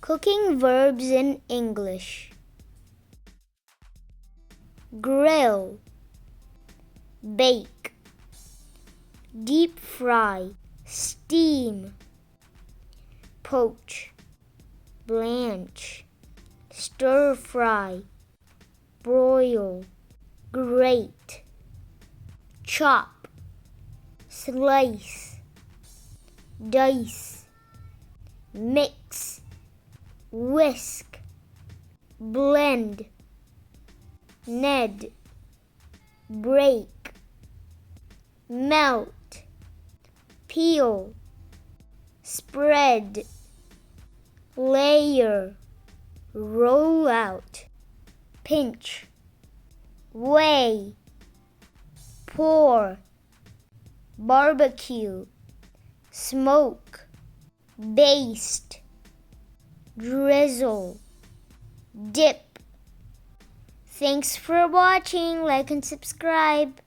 Cooking verbs in English. Grill, bake, deep fry, steam, poach, blanch, stir fry, broil, grate, chop, slice, dice, mix, whisk, blend, knead, break, melt, peel, spread, layer, roll out, pinch, weigh, pour, barbecue, smoke, baste, drizzle, dip. Thanks for watching. Like and subscribe.